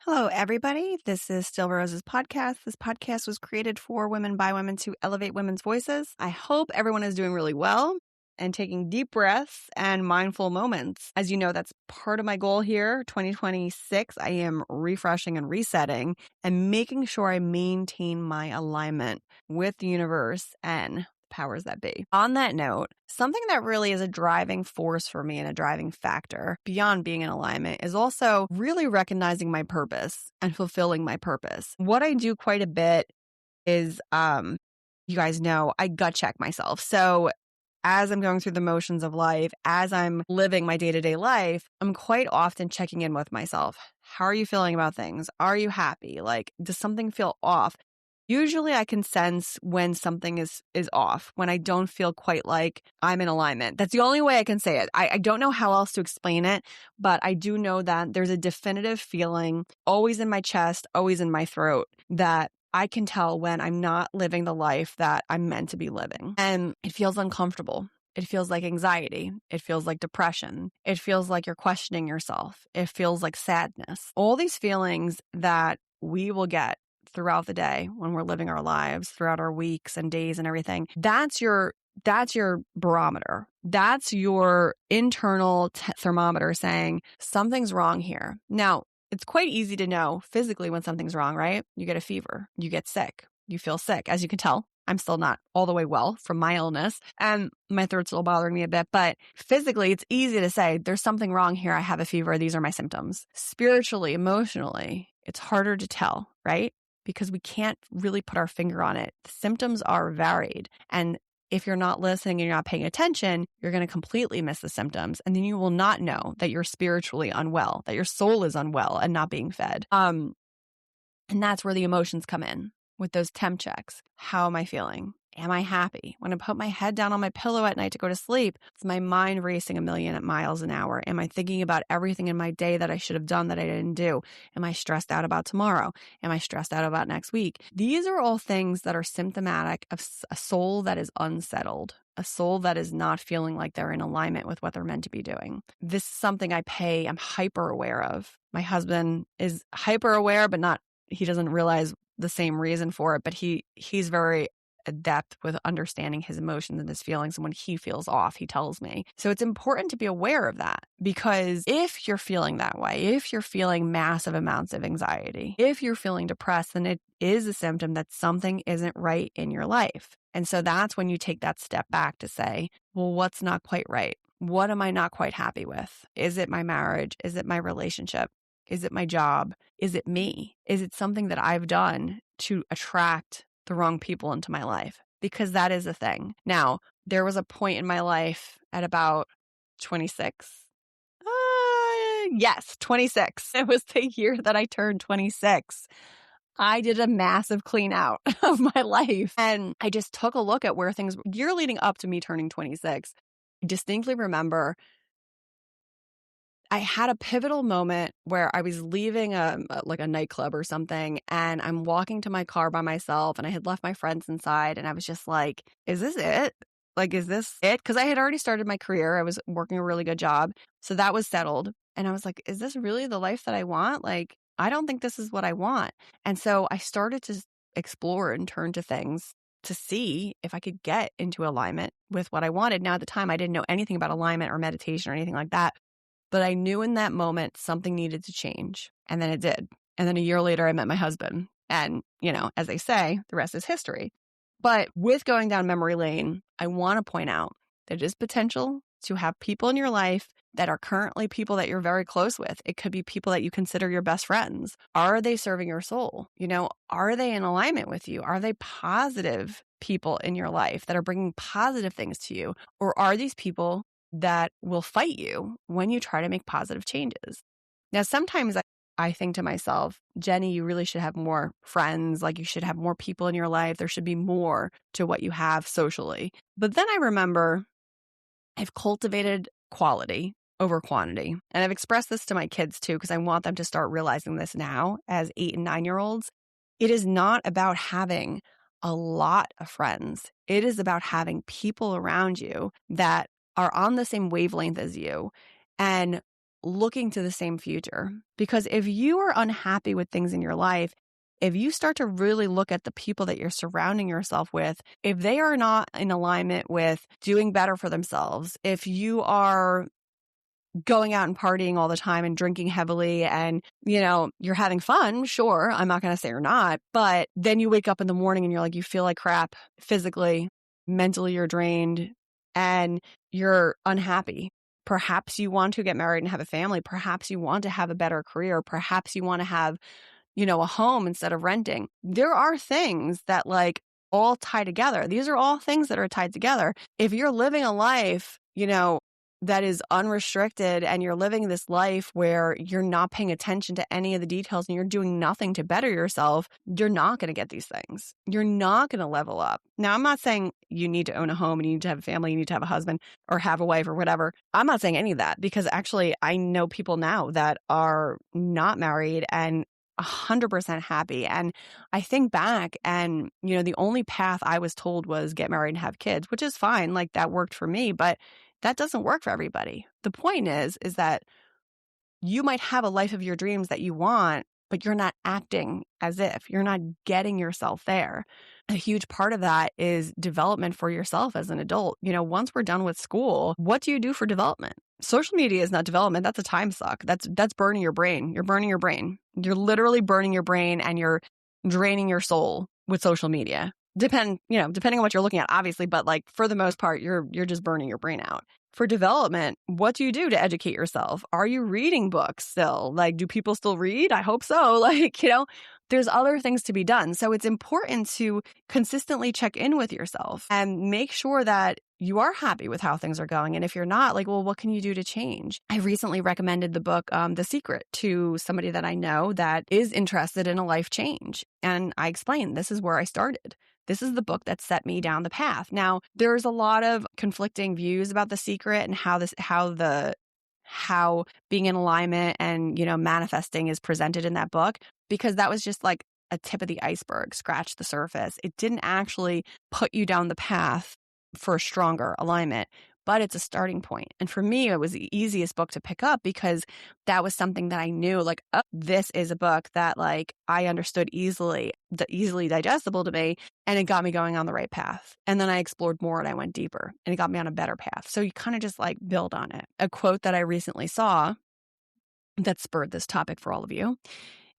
Hello, everybody. This is Still Rose's podcast. This podcast was created for women by women to elevate women's voices. I hope everyone is doing really well and taking deep breaths and mindful moments. As you know, that's part of my goal here. 2026, I am refreshing and resetting and making sure I maintain my alignment with the universe and powers that be. On that note, something that really is a driving force for me and a driving factor beyond being in alignment is also really recognizing my purpose and fulfilling my purpose. What I do quite a bit is, you guys know, I gut check myself. So as I'm going through the motions of life, as I'm living my day-to-day life, I'm quite often checking in with myself. How are you feeling about things? Are you happy? Does something feel off? Usually I can sense when something is off, when I don't feel quite like I'm in alignment. That's the only way I can say it. I don't know how else to explain it, but I do know that there's a definitive feeling always in my chest, always in my throat, that I can tell when I'm not living the life that I'm meant to be living. And it feels uncomfortable. It feels like anxiety. It feels like depression. It feels like you're questioning yourself. It feels like sadness. All these feelings that we will get throughout the day when we're living our lives, throughout our weeks and days and everything. That's your barometer. That's your internal thermometer saying something's wrong here. Now, it's quite easy to know physically when something's wrong, right? You get a fever, you get sick, you feel sick. As you can tell, I'm still not all the way well from my illness and my throat's still bothering me a bit, but physically it's easy to say there's something wrong here. I have a fever. These are my symptoms. Spiritually, emotionally, it's harder to tell, right? Because we can't really put our finger on it. The symptoms are varied. And if you're not listening and you're not paying attention, you're going to completely miss the symptoms. And then you will not know that you're spiritually unwell, that your soul is unwell and not being fed. And that's where the emotions come in with those temp checks. How am I feeling? Am I happy? When I put my head down on my pillow at night to go to sleep, is my mind racing 1,000,000 miles an hour? Am I thinking about everything in my day that I should have done that I didn't do? Am I stressed out about tomorrow? Am I stressed out about next week? These are all things that are symptomatic of a soul that is unsettled, a soul that is not feeling like they're in alignment with what they're meant to be doing. This is something I'm hyper aware of. My husband is hyper aware, but he doesn't realize the same reason for it, but he's very adept with understanding his emotions and his feelings. And when he feels off, he tells me. So it's important to be aware of that, because if you're feeling that way, if you're feeling massive amounts of anxiety, if you're feeling depressed, then it is a symptom that something isn't right in your life. And so that's when you take that step back to say, well, what's not quite right? What am I not quite happy with? Is it my marriage? Is it my relationship? Is it my job? Is it me? Is it something that I've done to attract the wrong people into my life? Because that is a thing. Now, there was a point in my life at about 26. Yes, 26. It was the year that I turned 26. I did a massive clean out of my life. And I just took a look at where things were. Year leading up to me turning 26. I distinctly remember I had a pivotal moment where I was leaving a nightclub or something, and I'm walking to my car by myself, and I had left my friends inside, and I was just like, is this it? Is this it? Because I had already started my career. I was working a really good job. So that was settled. And I was like, is this really the life that I want? I don't think this is what I want. And so I started to explore and turn to things to see if I could get into alignment with what I wanted. Now, at the time, I didn't know anything about alignment or meditation or anything like that. But I knew in that moment something needed to change. And then it did. And then a year later, I met my husband. And, as they say, the rest is history. But with going down memory lane, I want to point out there is potential to have people in your life that are currently people that you're very close with. It could be people that you consider your best friends. Are they serving your soul? Are they in alignment with you? Are they positive people in your life that are bringing positive things to you? Or are these people that will fight you when you try to make positive changes? Now, sometimes I think to myself, Jenny, you really should have more friends. You should have more people in your life. There should be more to what you have socially. But then I remember I've cultivated quality over quantity. And I've expressed this to my kids too, because I want them to start realizing this now as 8 and 9-year-olds. It is not about having a lot of friends. It is about having people around you that are on the same wavelength as you and looking to the same future. Because if you are unhappy with things in your life, if you start to really look at the people that you're surrounding yourself with, if they are not in alignment with doing better for themselves, if you are going out and partying all the time and drinking heavily and, you're having fun, sure, I'm not going to say you're not, but then you wake up in the morning and you're like, you feel like crap physically, mentally you're drained, and you're unhappy. Perhaps you want to get married and have a family. Perhaps you want to have a better career. Perhaps you want to have, a home instead of renting. There are things that all tie together. These are all things that are tied together. If you're living a life, that is unrestricted and you're living this life where you're not paying attention to any of the details and you're doing nothing to better yourself, you're not going to get these things. You're not going to level up. Now, I'm not saying you need to own a home and you need to have a family, you need to have a husband or have a wife or whatever. I'm not saying any of that because actually I know people now that are not married and 100% happy. And I think back and, the only path I was told was get married and have kids, which is fine. That worked for me, but that doesn't work for everybody. The point is that you might have a life of your dreams that you want, but you're not acting as if. You're not getting yourself there. A huge part of that is development for yourself as an adult. Once we're done with school, what do you do for development? Social media is not development. That's a time suck. That's burning your brain. You're burning your brain. You're literally burning your brain and you're draining your soul with social media. Depending on what you're looking at, obviously, but for the most part, you're just burning your brain out. For development, what do you do to educate yourself? Are you reading books still? Do people still read? I hope so. There's other things to be done. So it's important to consistently check in with yourself and make sure that you are happy with how things are going. And if you're not, what can you do to change? I recently recommended the book, The Secret, to somebody that I know that is interested in a life change. And I explained, this is where I started. This is the book that set me down the path. Now, there's a lot of conflicting views about The Secret and how being in alignment and, manifesting is presented in that book, because that was just a tip of the iceberg, scratch the surface. It didn't actually put you down the path for a stronger alignment, but it's a starting point. And for me, it was the easiest book to pick up because that was something that I knew, this is a book that I understood easily digestible to me, and it got me going on the right path. And then I explored more and I went deeper and it got me on a better path. So you kind of just build on it. A quote that I recently saw that spurred this topic for all of you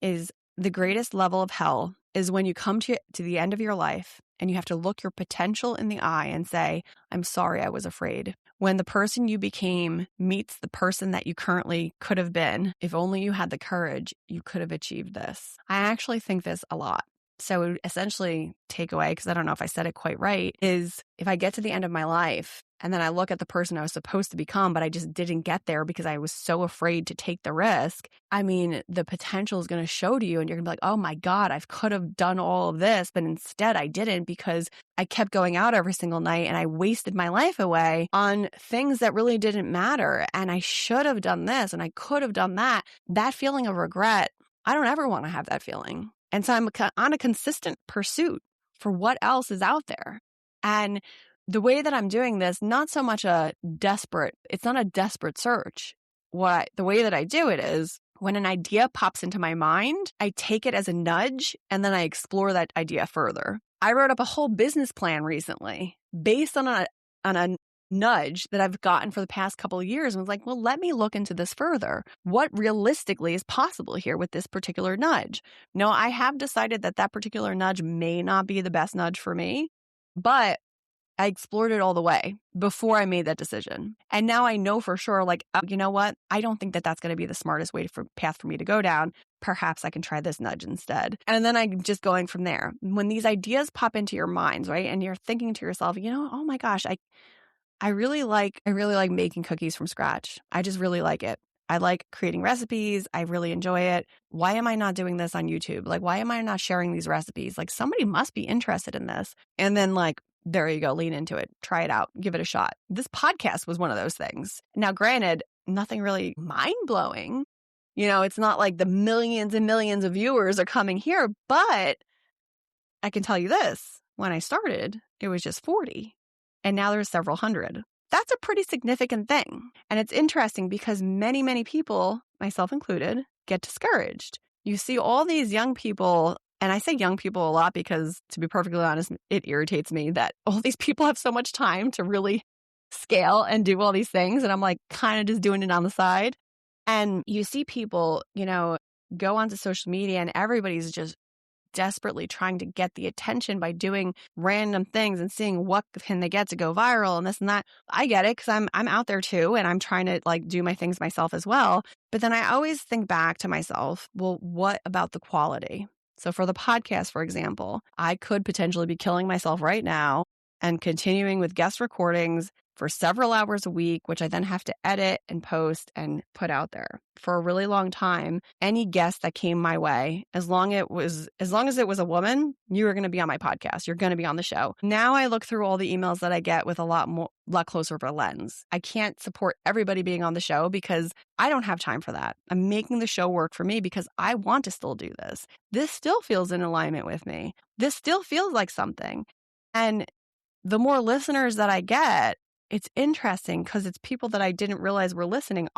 is, the greatest level of hell is when you come to the end of your life and you have to look your potential in the eye and say, I'm sorry I was afraid. When the person you became meets the person that you currently could have been, if only you had the courage, you could have achieved this. I actually think this a lot. So essentially, takeaway, because I don't know if I said it quite right, is if I get to the end of my life and then I look at the person I was supposed to become, but I just didn't get there because I was so afraid to take the risk, the potential is going to show to you and you're going to be like, oh my God, I could have done all of this, but instead I didn't because I kept going out every single night and I wasted my life away on things that really didn't matter. And I should have done this and I could have done that. That feeling of regret, I don't ever want to have that feeling. And so I'm on a consistent pursuit for what else is out there. And the way that I'm doing this, not so much it's not a desperate search. The way that I do it is when an idea pops into my mind, I take it as a nudge and then I explore that idea further. I wrote up a whole business plan recently based on a nudge that I've gotten for the past couple of years and was like, well, let me look into this further. What realistically is possible here with this particular nudge? No, I have decided that particular nudge may not be the best nudge for me, but I explored it all the way before I made that decision. And now I know for sure, you know what? I don't think that's going to be the smartest path for me to go down. Perhaps I can try this nudge instead. And then I'm just going from there. When these ideas pop into your minds, right? And you're thinking to yourself, oh my gosh, I really like making cookies from scratch. I just really like it. I like creating recipes. I really enjoy it. Why am I not doing this on YouTube? Why am I not sharing these recipes? Somebody must be interested in this. And then there you go, lean into it. Try it out. Give it a shot. This podcast was one of those things. Now, granted, nothing really mind-blowing. It's not the millions and millions of viewers are coming here, but I can tell you this. When I started, it was just 40. And now there's several hundred that's a pretty significant thing. And it's interesting because many, many people, myself included, get discouraged. You see all these young people, and I say young people a lot because, to be perfectly honest, it irritates me that all these people have so much time to really scale and do all these things. And I'm like kind of just doing it on the side. And you see people, go onto social media and everybody's just desperately trying to get the attention by doing random things and seeing what can they get to go viral and this and that. I get it because I'm out there too, and I'm trying to do my things myself as well. But then I always think back to myself, well, what about the quality? So for the podcast, for example, I could potentially be killing myself right now and continuing with guest recordings for several hours a week, which I then have to edit and post and put out there. For a really long time, any guest that came my way, as long as it was a woman, you were going to be on my podcast. You're going to be on the show. Now I look through all the emails that I get with a lot closer of a lens. I can't support everybody being on the show because I don't have time for that. I'm making the show work for me because I want to still do this. This still feels in alignment with me. This still feels like something. And the more listeners that I get, it's interesting because it's people that I didn't realize were listening,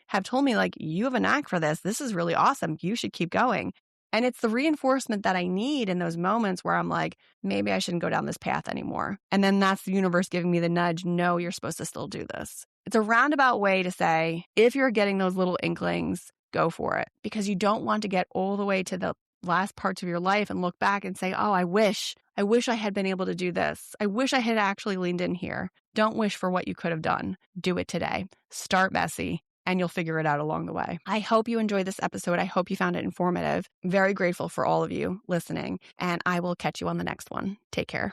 have told me you have a knack for this. This is really awesome. You should keep going. And it's the reinforcement that I need in those moments where I'm like, maybe I shouldn't go down this path anymore. And then that's the universe giving me the nudge. No, you're supposed to still do this. It's a roundabout way to say, if you're getting those little inklings, go for it, because you don't want to get all the way to the last parts of your life and look back and say, oh, I wish I had been able to do this. I wish I had actually leaned in here. Don't wish for what you could have done. Do it today. Start messy, and you'll figure it out along the way. I hope you enjoyed this episode. I hope you found it informative. Very grateful for all of you listening, and I will catch you on the next one. Take care.